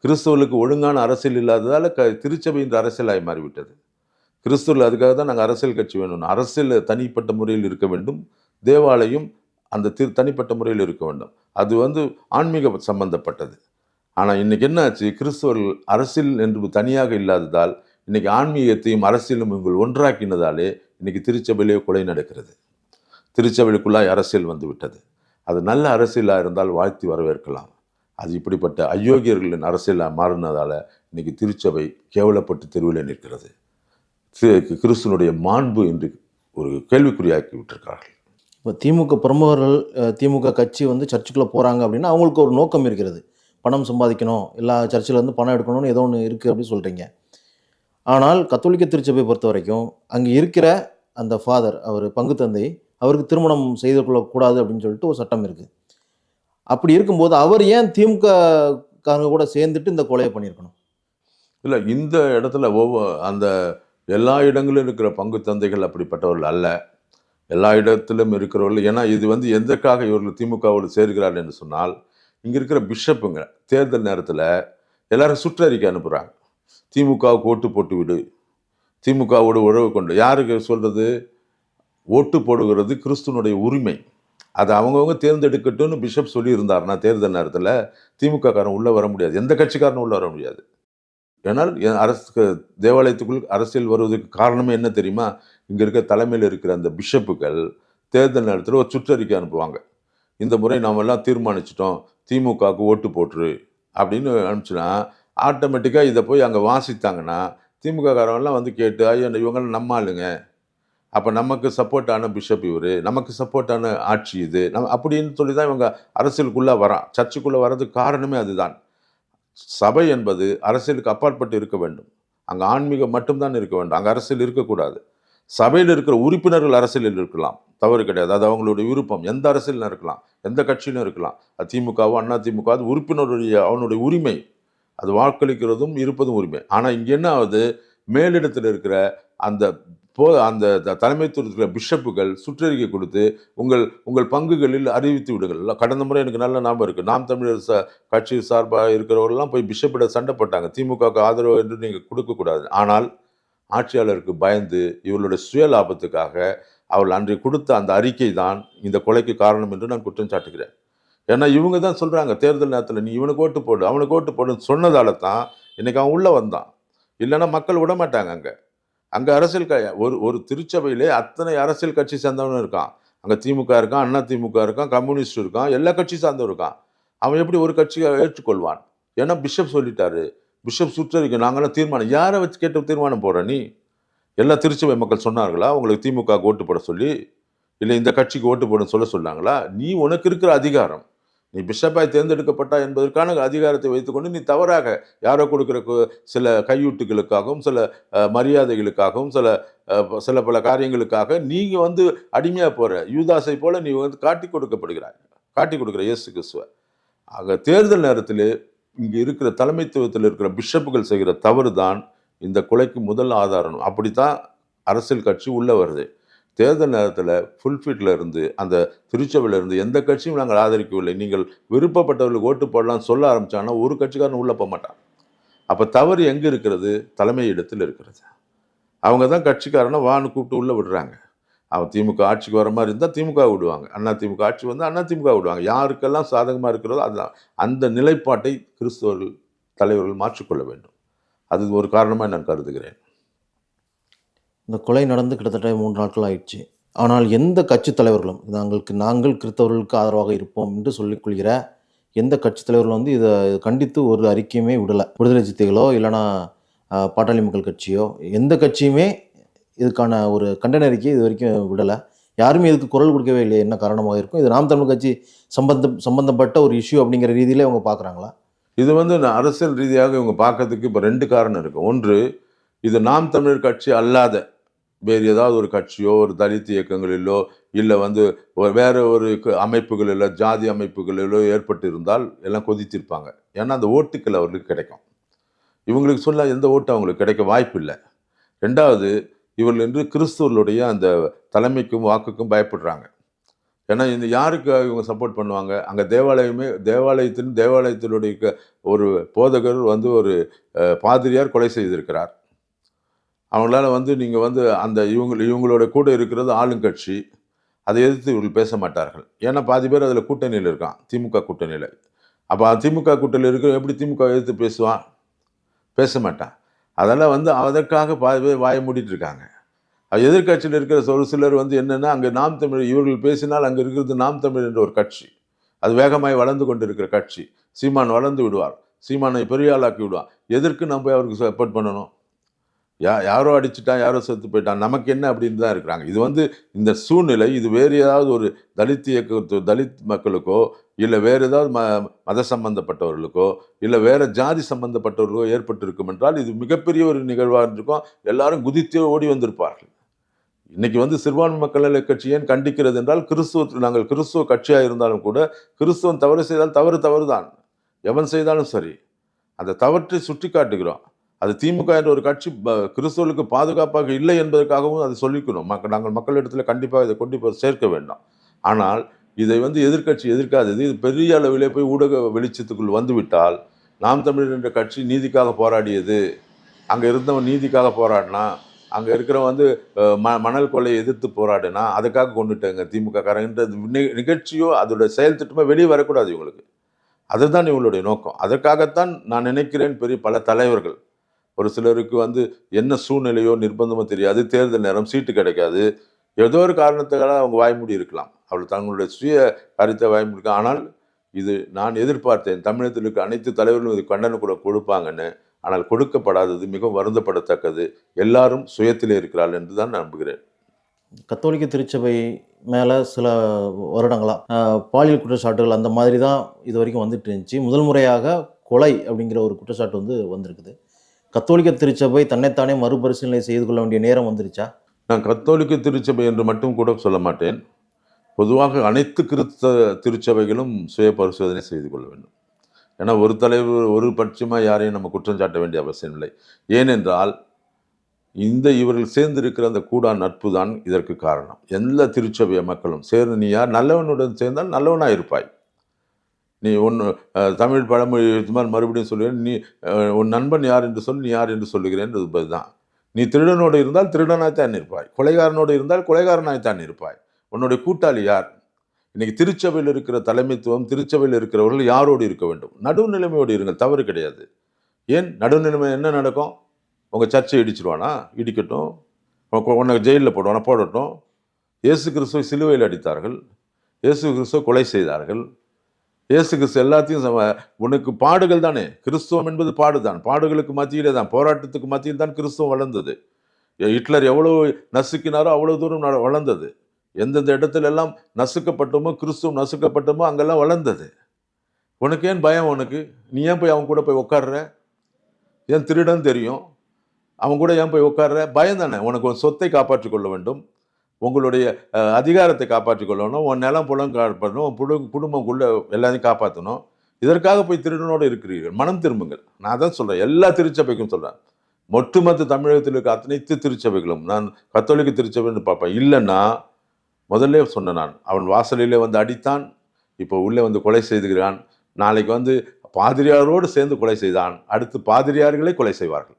கிறிஸ்தவர்களுக்கு ஒழுங்கான அரசியல் இல்லாததால் திருச்சபை என்ற அரசியலாய் மாறிவிட்டது. கிறிஸ்தவர்கள் அதுக்காக தான் நாங்கள் அரசியல் கட்சி வேணும். அரசியல் தனிப்பட்ட முறையில் இருக்க வேண்டும், தேவாலயம் அந்த தனிப்பட்ட முறையில் இருக்க வேண்டும். அது வந்து ஆன்மீக சம்பந்தப்பட்டது. ஆனால் இன்றைக்கி என்ன ஆச்சு, கிறிஸ்தவர்கள் அரசியல் என்று தனியாக இல்லாததால் இன்றைக்கி ஆன்மீகத்தையும் அரசியலும் இவங்கள் ஒன்றாக்கினதாலே இன்றைக்கி திருச்சபையிலே கொலை நடக்கிறது. திருச்சபைக்குள்ளாய் அரசியல் வந்து விட்டது. அது நல்ல அரசியலாக இருந்தால் வாழ்த்தி வரவேற்கலாம். அது இப்படிப்பட்ட அயோக்கியர்களின் அரசியலாக மாறினதால் இன்றைக்கி திருச்சபை கேவலப்பட்டு தெருவில் நிற்கிறது. கிறிஸ்துவனுடைய மாண்பு என்று ஒரு கேள்விக்குறியாக்கி விட்டிருக்கிறார்கள். இப்போ திமுக பிரமுகர்கள், திமுக கட்சி வந்து சர்ச்சுக்குள்ளே போகிறாங்க அப்படின்னா அவங்களுக்கு ஒரு நோக்கம் இருக்கிறது. பணம் சம்பாதிக்கணும், எல்லா சர்ச்சில் வந்து பணம் எடுக்கணும்னு ஏதோ ஒன்று இருக்குது அப்படின்னு சொல்கிறீங்க. ஆனால் கத்தோலிக்க திருச்சபை பொறுத்த வரைக்கும் அங்கே இருக்கிற அந்த ஃபாதர், அவர் பங்கு தந்தை, அவருக்கு திருமணம் செய்து கொள்ளக்கூடாது அப்படின்னு சொல்லிட்டு ஒரு சட்டம் இருக்குது. அப்படி இருக்கும்போது அவர் ஏன் திமுக காரங்க கூட சேர்ந்துட்டு இந்த கொலையை பண்ணியிருக்கணும்? இல்லை, இந்த இடத்துல அந்த எல்லா இடங்களிலும் இருக்கிற பங்கு தந்தைகள் அப்படிப்பட்டவர்கள் அல்ல. எல்லா இடத்திலும் இருக்கிறவர்கள். ஏன்னா இது வந்து எதற்காக இவர்கள் திமுகவோடு சேர்கிறார்கள் என்று சொன்னால், இங்கே இருக்கிற பிஷப்புங்க தேர்தல் நேரத்தில் எல்லாரும் சுற்றறிக்கை அனுப்புகிறாங்க. திமுகவுக்கு ஓட்டு போட்டு விடு, திமுகவோடு உறவு கொண்டு. யாருக்கு சொல்கிறது? ஓட்டு போடுகிறது கிறிஸ்துவனுடைய உரிமை, அதை அவங்கவுங்க தேர்ந்தெடுக்கட்டும்னு பிஷப் சொல்லியிருந்தாருன்னா தேர்தல் நேரத்தில் திமுக காரன் உள்ளே வர முடியாது, எந்த கட்சிக்காரனும் உள்ளே வர முடியாது. ஏன்னால் தேவாலயத்துக்குள் அரசியல் வருவதற்கு காரணமே என்ன தெரியுமா? இங்கே இருக்க தலைமையில் இருக்கிற அந்த பிஷப்புகள் தேர்தல் நேரத்தில் ஒரு சுற்றறிக்கை அனுப்புவாங்க. இந்த முறை நாம் எல்லாம் தீர்மானிச்சிட்டோம், திமுகவுக்கு ஓட்டு போட்டுரு அப்படின்னு அனுப்பிச்சுன்னா ஆட்டோமேட்டிக்காக இதை போய் அங்கே வாசித்தாங்கன்னா திமுக காரவெல்லாம் வந்து கேட்டு, ஐயோ இவங்கெல்லாம் நம்ம ஆளுங்க, அப்போ நமக்கு சப்போர்ட்டான பிஷப் இவர், நமக்கு சப்போர்ட்டான ஆட்சி இது, அப்படின்னு சொல்லி தான் இவங்க அரசியலுக்குள்ளே வரான். சர்ச்சுக்குள்ளே வர்றதுக்கு காரணமே அதுதான். சபை என்பது அரசியலுக்கு அப்பாற்பட்டு இருக்க வேண்டும். அங்கே ஆன்மீகம் மட்டும்தான் இருக்க வேண்டும், அங்கே அரசியல் இருக்கக்கூடாது. சபையில் இருக்கிற உறுப்பினர்கள் அரசியலில் இருக்கலாம், தவறு கிடையாது. அது அவங்களுடைய விருப்பம். எந்த அரசியலும் இருக்கலாம், எந்த கட்சியிலும் இருக்கலாம். அது திமுகவோ அண்ணா திமுக, அது உறுப்பினருடைய அவனுடைய உரிமை. அது வாக்களிக்கிறதும் இருப்பதும் உரிமை. ஆனால் இங்கே என்ன ஆகுது, மேலிடத்தில் இருக்கிற அந்த அந்த தலைமைத்துவத்தில் பிஷப்புகள் சுற்றறிக்கை கொடுத்து உங்கள் பங்குகளில் அறிவித்து விடுங்கள். கடந்த முறை எனக்கு நல்ல ஞாபகம் இருக்குது. நாம் தமிழர் கட்சி சார்பாக இருக்கிறவர்கள்லாம் போய் பிஷப்பிட சண்டை போட்டாங்க. திமுகவுக்கு ஆதரவு என்று நீங்கள் கொடுக்கக்கூடாது. ஆனால் ஆட்சியாளருக்கு பயந்து இவர்களுடைய சுய லாபத்துக்காக அவள் அன்றைக்கு கொடுத்த அந்த அறிக்கை தான் இந்த கொலைக்கு காரணம் என்று நான் குற்றம் சாட்டுகிறேன். ஏன்னா இவங்க தான் சொல்கிறாங்க, தேர்தல் நேரத்தில் நீ இவனுக்கு ஓட்டு போடு அவனுக்கு ஓட்டு போடுன்னு சொன்னதால தான் இன்னைக்கு அவன் உள்ளே வந்தான். இல்லைன்னா மக்கள் விட மாட்டாங்க. அங்கே அரசியல் ஒரு திருச்சபையிலே அத்தனை அரசியல் கட்சி சேர்ந்தவனும் இருக்கான். அங்கே திமுக இருக்கான், அண்ணா திமுக இருக்கான், கம்யூனிஸ்ட் இருக்கான், எல்லா கட்சி சார்ந்தவன் இருக்கான். அவன் எப்படி ஒரு கட்சியை ஏற்றுக்கொள்வான்? ஏன்னா பிஷப் சொல்லிட்டாரு, பிஷப் சுற்றறிக்கை நாங்களாம் தீர்மானம். யாரை வச்சு கேட்டு தீர்மானம் போடுற நீ? எல்லா திருச்சபை மக்கள் சொன்னார்களா உங்களுக்கு திமுக ஓட்டு போட சொல்லி? இல்லை இந்த கட்சிக்கு ஓட்டு போட சொன்னாங்களா? நீ உனக்கு இருக்கிற அதிகாரம், நீ பிஷப்பாய் தேர்ந்தெடுக்கப்பட்டா என்பதற்கான அதிகாரத்தை வைத்துக்கொண்டு நீ தவறாக யாரோ கொடுக்குற சில கையூட்டுகளுக்காகவும் சில மரியாதைகளுக்காகவும் சில பல காரியங்களுக்காக நீங்கள் அடிமையாக போகிற யூதாசை போல நீ காட்டி கொடுக்குற இயேசு கிறிஸ்துவ. ஆக தேர்தல் நேரத்தில் இங்கே இருக்கிற தலைமைத்துவத்தில் இருக்கிற பிஷப்புகள் செய்கிற தவறு தான் இந்த கொலைக்கு முதல் ஆதாரம். அப்படித்தான் அரசியல் கட்சி உள்ளே வருது. தேர்தல் நேரத்தில் ஃபுல்ஃபிட்டில் இருந்து அந்த திருச்சபையில் இருந்து எந்த கட்சியும் நாங்கள் ஆதரிக்கவில்லை, நீங்கள் விருப்பப்பட்டவர்களுக்கு ஓட்டு போடலாம்னு சொல்ல ஆரம்பித்தாங்கன்னா ஒரு கட்சிக்காரன் உள்ளே போக மாட்டான். அப்போ தவறு எங்கே இருக்கிறது? தலைமை இடத்தில் இருக்கிறது. அவங்க தான் கட்சிக்காரனை வான்னு கூப்பிட்டு உள்ளே விடுறாங்க. அவன் திமுக ஆட்சிக்கு வர மாதிரி இருந்தால் திமுக விடுவாங்க, அண்ணா திமுக ஆட்சி வந்து அண்ணா திமுக விடுவாங்க. யாருக்கெல்லாம் சாதகமாக இருக்கிறதோ அதுதான். அந்த நிலைப்பாட்டை கிறிஸ்தவர்கள் தலைவர்கள் மாற்றிக்கொள்ள வேண்டும். அது ஒரு காரணமாக நான் கருதுகிறேன். இந்த கொலை நடந்து கிட்டத்தட்ட 3 நாட்கள் ஆயிடுச்சு. ஆனால் எந்த கட்சி தலைவர்களும் நாங்கள் கிறிஸ்தவர்களுக்கு ஆதரவாக இருப்போம் என்று சொல்லிக்கொள்கிற எந்த கட்சி தலைவர்களும் இதை கண்டித்து ஒரு அறிக்கையுமே விடலை. விடுதலை சிறுத்தைகளோ இல்லைனா பாட்டாளி மக்கள் கட்சியோ எந்த கட்சியுமே இதுக்கான ஒரு கண்டன அறிக்கை இது வரைக்கும் விடலை. யாருமே இதுக்கு குரல் கொடுக்கவே இல்லை. என்ன காரணமாக இருக்கும்? இது நாம் தமிழ் கட்சி சம்பந்தப்பட்ட ஒரு இஷ்யூ அப்படிங்கிற ரீதியிலே அவங்க பார்க்குறாங்களா? இது அரசியல் ரீதியாக இவங்க பார்க்கறதுக்கு இப்போ 2 காரணம் இருக்குது. ஒன்று, இது நாம் தமிழர் கட்சி அல்லாத வேறு ஏதாவது ஒரு கட்சியோ ஒரு தலித் இயக்கங்களிலோ இல்லை வேற ஒரு அமைப்புகளிலோ ஜாதி அமைப்புகளிலோ ஏற்பட்டு இருந்தால் எல்லாம் கொதித்திருப்பாங்க. ஏன்னா அந்த ஓட்டுக்கள் அவர்களுக்கு கிடைக்கும். இவங்களுக்கு சொல்ல எந்த ஓட்டு அவங்களுக்கு கிடைக்க வாய்ப்பு இல்லை. 2வது, இவர்கள் என்று கிறிஸ்துவர்களுடைய அந்த தலைமைக்கும் வாக்குக்கும் பயப்படுறாங்க. ஏன்னா இந்த யாருக்கு இவங்க சப்போர்ட் பண்ணுவாங்க? அங்கே தேவாலயத்தினுடைய ஒரு போதகர் ஒரு பாதிரியார் கொலை செய்திருக்கிறார். அவங்களால நீங்கள் அந்த இவங்களோட கூட இருக்கிறது ஆளுங்கட்சி. அதை எதிர்த்து இவர்கள் பேச மாட்டார்கள். ஏன்னா பாதி பேர் அதில் கூட்டணியில் இருக்கான், திமுக கூட்டணியில். அப்போ திமுக கூட்டணியில் இருக்க எப்படி திமுக எதிர்த்து பேசுவான்? பேச மாட்டான். அதெல்லாம் அதற்காக பாதி பேர் வாய மூடிட்டு இருக்காங்க. எதிர்கட்சியில் இருக்கிற ஒரு சிலர் என்னென்னா அங்கே நாம் தமிழ் இவர்கள் பேசினால் அங்கே இருக்கிறது நாம் தமிழ் என்ற ஒரு கட்சி, அது வேகமாய் வளர்ந்து கொண்டு இருக்கிற கட்சி. சீமான் வளர்ந்து விடுவார், சீமானை பெரிய ஆளாக்கி விடுவார். எதற்கு நம்ம போய் அவருக்கு சப்போர்ட் பண்ணணும்? யாரோ அடிச்சுட்டான், யாரோ செத்து போயிட்டான், நமக்கு என்ன அப்படின்னு தான் இருக்கிறாங்க. இது இந்த சூழ்நிலை இது வேறு ஏதாவது ஒரு தலித் மக்களுக்கோ இல்லை வேறு ஏதாவது மத சம்பந்தப்பட்டவர்களுக்கோ இல்லை வேறு ஜாதி சம்பந்தப்பட்டவர்களுக்கோ ஏற்பட்டிருக்கும் என்றால் இது மிகப்பெரிய ஒரு நிகழ்வாக இருக்கும். எல்லாரும் குதித்தே ஓடி வந்திருப்பார்கள். இன்னைக்கு சிறுபான்மை மக்கள் நல கட்சி ஏன் கண்டிக்கிறது என்றால், நாங்கள் கிறிஸ்துவ கட்சியாக இருந்தாலும் கூட கிறிஸ்துவன் தவறு செய்தால் தவறு தான், எவன் செய்தாலும் சரி அந்த தவற்றை சுட்டி காட்டுகிறோம். அது திமுக என்ற ஒரு கட்சி கிறிஸ்தவர்களுக்கு பாதுகாப்பாக இல்லை என்பதற்காகவும் அதை சொல்லிக்கணும். நாங்கள் மக்களிடத்தில் கண்டிப்பாக இதை கொண்டு போய் சேர்க்க வேண்டாம். ஆனால் இதை எதிர்கட்சி எதிர்க்காதது. இது பெரிய அளவிலே போய் ஊடக வெளிச்சத்துக்குள் வந்துவிட்டால், நாம் தமிழர் என்ற கட்சி நீதிக்காக போராடியது, அங்கே இருந்தவன் நீதிக்காக போராடினா, அங்கே இருக்கிறவன் மணல் கொள்ளையை எதிர்த்து போராடினா அதுக்காக கொண்டுட்டாங்க திமுக காரங்கிற நிகழ்ச்சியோ அதோட செயல் திட்டமோ வெளியே வரக்கூடாது இவங்களுக்கு. அதுதான் இவங்களுடைய நோக்கம். அதற்காகத்தான் நான் நினைக்கிறேன் பல தலைவர்கள், ஒரு சிலருக்கு என்ன சூழ்நிலையோ நிர்பந்தமோ தெரியாது, தேர்தல் நேரம் சீட்டு கிடைக்காது, ஏதோ ஒரு காரணத்துக்காக அவங்க வாய்மூடி இருக்கலாம், அவள் தங்களுடைய சுய காரியத்தை வாய்மூடி இருக்கலாம். ஆனால் இது நான் எதிர்பார்த்தேன், தமிழகத்தில் இருக்க அனைத்து தலைவர்களும் இது கண்டனம் கூட கொடுப்பாங்கன்னு. ஆனால் கொடுக்கப்படாதது மிகவும் வருந்தப்படத்தக்கது. எல்லாரும் சுயத்திலே இருக்கிறார்கள் என்று தான் நம்புகிறேன். கத்தோலிக்க திருச்சபை மேலே சில வருடங்களாக பாலியல் குற்றச்சாட்டுகள் அந்த மாதிரி தான் இது வரைக்கும் வந்துட்டு இருந்துச்சு. முதல் முறையாக கொலை அப்படிங்கிற ஒரு குற்றச்சாட்டு வந்திருக்குது. கத்தோலிக்க திருச்சபை தன்னைத்தானே மறுபரிசீலனை செய்து கொள்ள வேண்டிய நேரம் வந்துருச்சா? நான் கத்தோலிக்க திருச்சபை என்று மட்டும் கூட சொல்ல மாட்டேன். பொதுவாக அனைத்து திருச்சபைகளும் சுய பரிசோதனை செய்து கொள்ள வேண்டும். ஏன்னா ஒரு தலைவர் ஒரு பட்சமாக யாரையும் நம்ம குற்றம் சாட்ட வேண்டிய அவசியம் இல்லை. ஏனென்றால் இவர்கள் சேர்ந்து இருக்கிற அந்த கூடா நட்பு தான் இதற்கு காரணம். எல்லா திருச்சபைய மக்களும் சேர்ந்து, நீ யார் நல்லவனுடன் சேர்ந்தால் நல்லவனாக இருப்பாய். நீ ஒன்று தமிழ் பழமொழி இது மாதிரி மறுபடியும் சொல்லுகிறேன், நீ உன் நண்பன் யார் என்று சொல், நீ யார் என்று சொல்லுகிறேன் தான். நீ திருடனோடு இருந்தால் திருடனாய்த்தான் இருப்பாய், கொலைகாரனோடு இருந்தால் கொலைகாரனாய்த்தான் இருப்பாய். உன்னுடைய கூட்டாளி யார்? இன்னைக்கு திருச்சபையில் இருக்கிற தலைமைத்துவம், திருச்சபையில் இருக்கிறவர்கள் யாரோடு இருக்க வேண்டும்? நடுநிலைமையோடு இருங்கள், தவறு கிடையாது. ஏன் நடுநிலைமை? என்ன நடக்கும்? உங்கள் சர்ச்சை இடிச்சிருவானா? இடிக்கட்டும். உன்னை ஜெயிலில் போடுவானா? போடட்டும். இயேசு கிறிஸ்துவை சிலுவையில் அடித்தார்கள், இயேசு கிறிஸ்துவை கொலை செய்தார்கள். இயேசு கிறிஸ்து எல்லாத்தையும் உனக்கு பாடுகள் தானே. கிறிஸ்துவம் என்பது பாடுதான். பாடுகளுக்கு மத்தியிலே தான், போராட்டத்துக்கு மத்தியில் தான் கிறிஸ்துவம் வளர்ந்தது. ஹிட்லர் எவ்வளவு நசுக்கினாரோ அவ்வளவு தூரம் வளர்ந்தது. எந்தெந்த இடத்துல எல்லாம் நசுக்கப்பட்டோமோ, கிறிஸ்துவம் நசுக்கப்பட்டோமோ அங்கெல்லாம் வளர்ந்தது. உனக்கு ஏன் பயம்? உனக்கு நீ ஏன் போய் அவன் கூட போய் உட்காடுற? ஏன் திருடன் தெரியும், அவன் கூட ஏன் போய் உட்காடுற? பயம் தானே. உனக்கு ஒரு சொத்தை காப்பாற்றிக் கொள்ள வேண்டும், உங்களுடைய அதிகாரத்தை காப்பாற்றிக் கொள்ளணும், உன் நிலம் புலம் காப்பாற்றணும், உன் குடும்பக்குள்ள எல்லாத்தையும் காப்பாற்றணும். இதற்காக போய் திருடனோடு இருக்கிறீர்கள். மனம் திரும்புங்கள். நான் தான் சொல்கிறேன், எல்லா திருச்சபைக்கும் சொல்கிறேன். ஒட்டுமொத்த தமிழகத்தில் இருக்க அனைத்து திருச்சபைகளும், நான் கத்தோலிக்க திருச்சபைன்னு பார்ப்பேன். இல்லைன்னா முதல்ல சொன்னேன் நான், அவன் வாசலிலே வந்து அடித்தான், இப்போ உள்ளே வந்து கொலை செய்துகிறான். நாளைக்கு வந்து பாதிரியாரோடு சேர்ந்து கொலை செய்தான், அடுத்து பாதிரியார்களே கொலை செய்வார்கள்.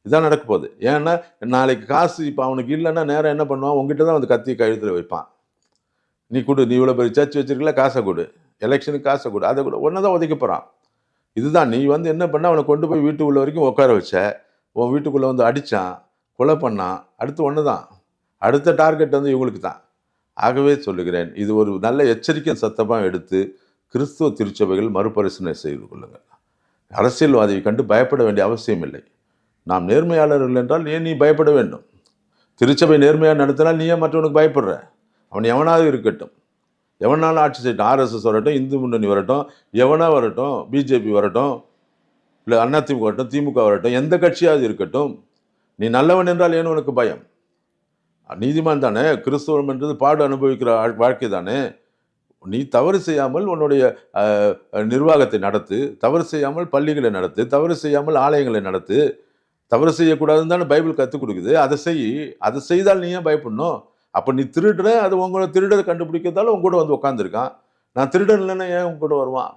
இதான் நடக்க போகுது. ஏன்னா நாளைக்கு காசு இப்போ அவனுக்கு இல்லைன்னா நேரம் என்ன பண்ணுவான்? உங்ககிட்ட தான் வந்து கத்தி கழுத்தில் வைப்பான். நீ கொடு, நீ இவ்வளோ பெரிய சர்ச் வச்சிருக்கல, காசை கொடு, எலெக்ஷனுக்கு காசை கொடு, அதை கூட ஒன்று தான் உதைக்க போகிறான். இதுதான் நீ வந்து என்ன பண்ண, அவனை கொண்டு போய் வீட்டுக்குள்ள வரைக்கும் உட்கார வச்ச, உன் வீட்டுக்குள்ளே வந்து அடித்தான், கொலை பண்ணான், அடுத்து ஒன்று தான், அடுத்த டார்கெட் வந்து இவங்களுக்கு தான். ஆகவே சொல்லுகிறேன், இது ஒரு நல்ல எச்சரிக்கை சத்தமாக எடுத்து கிறிஸ்துவ திருச்சபைகள் மறுபரிசீலனை செய்து கொள்ளுங்கள். அரசியல்வாதியை கண்டு பயப்பட வேண்டிய அவசியம் இல்லை. நாம் நேர்மையாளர்கள் என்றால் ஏன் நீ பயப்பட வேண்டும்? திருச்சபை நேர்மையாக நடத்தினால் நீ ஏன் மற்றவனுக்கு பயப்படுற? அவன் எவனாவது இருக்கட்டும், எவனாலும் ஆட்சி செய்யட்டும், RSS வரட்டும், இந்து முன்னணி வரட்டும், எவனா வரட்டும், பிஜேபி வரட்டும், இல்லை அதிமுக வரட்டும், திமுக வரட்டும், எந்த கட்சியாவது இருக்கட்டும், நீ நல்லவன் என்றால் ஏன் உனக்கு பயம்? நீதிமான் தானே. கிறிஸ்தவம் என்றது பாடு அனுபவிக்கிற வாழ்க்கை தானே. நீ தவறு செய்யாமல் உன்னுடைய நிர்வாகத்தை நடத்து, தவறு செய்யாமல் பள்ளிகளை நடத்து, தவறு செய்யாமல் ஆலயங்களை நடத்து. தவறு செய்யக்கூடாதுன்னு தானே பைபிள் கற்றுக் கொடுக்குது. அதை செய்தால் நீ ஏன் பயப்படணும்? அப்போ நீ திருடுற, அது உங்களோட திருடரை கண்டுபிடிக்கிறதால உங்க கூட வந்து உட்காந்துருக்கான். நான் திருடன் இல்லைன்னா ஏன் உங்க கூட வருவான்?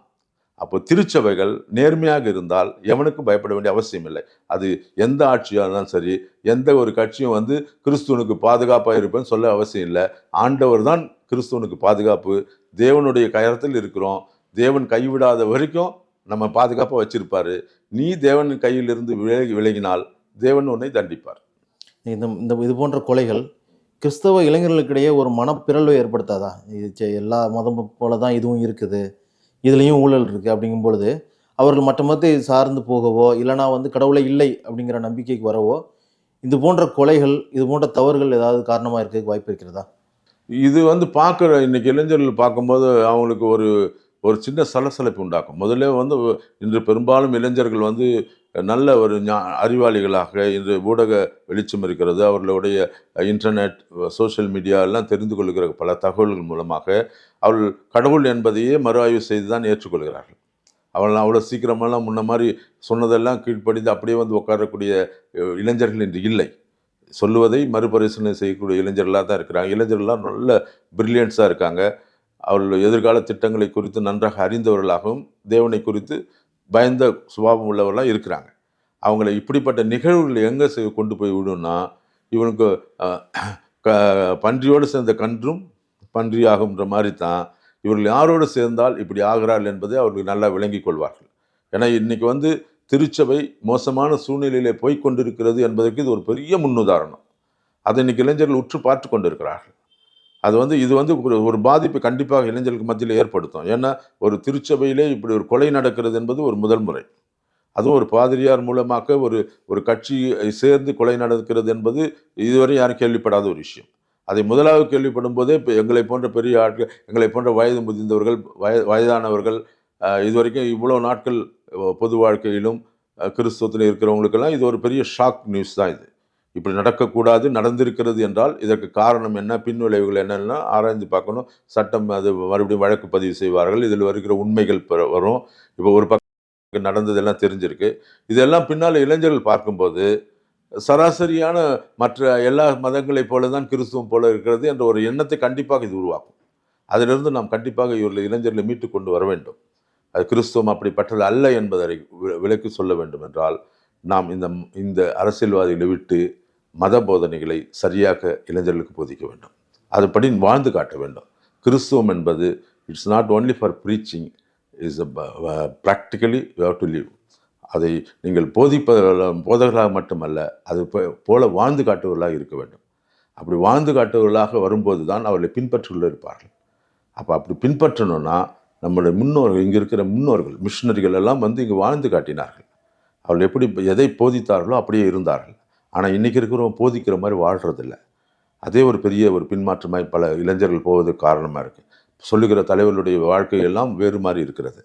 அப்போ திருச்சபைகள் நேர்மையாக இருந்தால் எவனுக்கும் பயப்பட வேண்டிய அவசியம் இல்லை. அது எந்த ஆட்சியாக இருந்தாலும் சரி, எந்த ஒரு கட்சியும் வந்து கிறிஸ்துவனுக்கு பாதுகாப்பாக இருப்பேன்னு சொல்ல அவசியம் இல்லை. ஆண்டவர் தான் கிறிஸ்துவனுக்கு பாதுகாப்பு. தேவனுடைய கயத்தில் இருக்கிறோம். தேவன் கைவிடாத வரைக்கும் நம்ம பாதுகாப்பாக வச்சிருப்பாரு. நீ தேவன் கையிலிருந்து விலகினால் தேவன் உன்னை தண்டிப்பார். இந்த இது போன்ற கொலைகள் கிறிஸ்தவ இளைஞர்களுக்கிடையே ஒரு மனப்பிறழ்வை ஏற்படுத்தாதா? இது எல்லா மதம் போல தான் இதுவும் இருக்குது, இதுலேயும் ஊழல் இருக்குது அப்படிங்கும் பொழுது அவர்கள் மற்ற மதத்தை சார்ந்து போகவோ, இல்லைனா வந்து கடவுளை இல்லை அப்படிங்கிற நம்பிக்கைக்கு வரவோ, இது போன்ற கொலைகள், இது போன்ற தவறுகள் ஏதாவது காரணமாக இருக்கிறதுக்கு வாய்ப்பு இருக்கிறதா? இது வந்து பார்க்குற இன்னைக்கு இளைஞர்கள் பார்க்கும்போது அவங்களுக்கு ஒரு சின்ன சலசலப்பு உண்டாக்கும். முதல்ல வந்து இன்று பெரும்பாலும் இளைஞர்கள் வந்து நல்ல ஒரு அறிவாளிகளாக இன்று ஊடக வெளிச்சம் இருக்கிறது. அவர்களுடைய இன்டர்நெட், சோஷியல் மீடியா எல்லாம் தெரிந்து கொள்கிற பல தகவல்கள் மூலமாக அவர்கள் கடவுள் என்பதையே மறு ஆய்வு செய்து தான் ஏற்றுக்கொள்கிறார்கள். அவர்கள் அவ்வளோ சீக்கிரமெல்லாம் முன்ன மாதிரி சொன்னதெல்லாம் கீழ்ப்படிந்து அப்படியே வந்து உட்காரக்கூடிய இளைஞர்கள் இன்று இல்லை. சொல்லுவதை மறுபரிசீலனை செய்யக்கூடிய இளைஞர்களாக தான் இருக்கிறாங்க. இளைஞர்கள்லாம் நல்ல பிரில்லியன்ஸாக இருக்காங்க. அவர்கள் எதிர்கால திட்டங்களை குறித்து நன்றாக அறிந்தவர்களாகவும் தேவனை குறித்து பயந்த சுபாவம் உள்ளவர்களாக இருக்கிறாங்க. அவங்கள இப்படிப்பட்ட நிகழ்வுகள் எங்கே கொண்டு போய் விடும்னா, இவனுக்கு பன்றியோடு சேர்ந்த கன்றும் பன்றியாகும்ன்ற மாதிரி தான் இவர்கள் யாரோடு சேர்ந்தால் இப்படி ஆகிறார்கள் என்பதை அவர்கள் நல்லா விளங்கி கொள்வார்கள். ஏன்னா இன்னைக்கு வந்து திருச்சபை மோசமான சூழ்நிலையிலே போய்கொண்டிருக்கிறது என்பதற்கு இது ஒரு பெரிய முன்னுதாரணம். அதை இன்னைக்கு இளைஞர்கள் உற்று பார்த்து கொண்டிருக்கிறார்கள். இது வந்து ஒரு பாதிப்பை கண்டிப்பாக இளைஞர்களுக்கு மத்தியில் ஏற்படுத்தும். ஏன்னா ஒரு திருச்சபையிலே இப்படி ஒரு கொலை நடக்கிறது என்பது ஒரு முதல் முறை. அதுவும் ஒரு பாதிரியார் மூலமாக ஒரு கட்சி சேர்ந்து கொலை நடக்கிறது என்பது இதுவரை யாரும் கேள்விப்படாத ஒரு விஷயம். அதை முதலாவது கேள்விப்படும் போதே இப்போ எங்களை போன்ற பெரிய ஆட்கள், எங்களை போன்ற வயது முதிர்ந்தவர்கள், வயதானவர்கள், இதுவரைக்கும் இவ்வளோ நாட்கள் பொது வாழ்க்கையிலும் கிறிஸ்துவத்தில் இருக்கிறவங்களுக்கெல்லாம் இது ஒரு பெரிய ஷாக் நியூஸ் தான். இது இப்படி நடக்கக்கூடாது, நடந்திருக்கிறது என்றால் இதற்கு காரணம் என்ன, பின் விளைவுகள் என்னென்னா ஆராய்ந்து பார்க்கணும். சட்டம் அது மறுபடியும் வழக்கு பதிவு செய்வார்கள். இதில் வருகிற உண்மைகள் வரும். இப்போ ஒரு பக்கம் நடந்ததெல்லாம் தெரிஞ்சிருக்கு. இதெல்லாம் பின்னால் இளைஞர்கள் பார்க்கும்போது சராசரியான மற்ற எல்லா மதங்களைப் போல தான் கிறிஸ்துவம் போல இருக்கிறது என்ற ஒரு எண்ணத்தை கண்டிப்பாக இது உருவாக்கும். அதிலிருந்து நாம் கண்டிப்பாக இளைஞர்களை மீட்டு கொண்டு வர வேண்டும். அது கிறிஸ்துவம் அப்படிப்பட்டது அல்ல என்பதை விலக்கி சொல்ல வேண்டும் என்றால் நாம் இந்த அரசியல்வாதிகளை விட்டு மத போதனைகளை சரியாக இளைஞர்களுக்கு போதிக்க வேண்டும். அதுபடி வாழ்ந்து காட்ட வேண்டும். கிறிஸ்துவம் என்பது it's not only for preaching, is practically you have to live. அதை நீங்கள் போதகர்களாக மட்டுமல்ல, அது போல வாழ்ந்து காட்டுவர்களாக இருக்க வேண்டும். அப்படி வாழ்ந்து காட்டுவர்களாக வரும்போது தான் அவர்களை பின்பற்றுள்ள இருப்பார்கள். அப்படி பின்பற்றணும்னா நம்மளுடைய முன்னோர்கள், இங்கே இருக்கிற முன்னோர்கள், மிஷினரிகள் எல்லாம் வந்து இங்கே வாழ்ந்து காட்டினார்கள். அவர்கள் எப்படி எதை போதித்தார்களோ அப்படியே இருந்தார்கள். ஆனால் இன்றைக்கி இருக்கிறவங்க போதிக்கிற மாதிரி வாழ்கிறதில்ல. அதே ஒரு பெரிய ஒரு பின்மாற்றமாய் பல இளைஞர்கள் போவதற்கு காரணமாக இருக்குது. சொல்லுகிற தலைவர்களுடைய வாழ்க்கையெல்லாம் வேறு மாதிரி இருக்கிறது.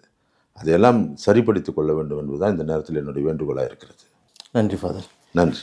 அதையெல்லாம் சரிப்படுத்திக் கொள்ள வேண்டும் என்பதுதான் இந்த நேரத்தில் என்னுடைய வேண்டுகோளாக இருக்கிறது. நன்றி ஃபாதர். நன்றி.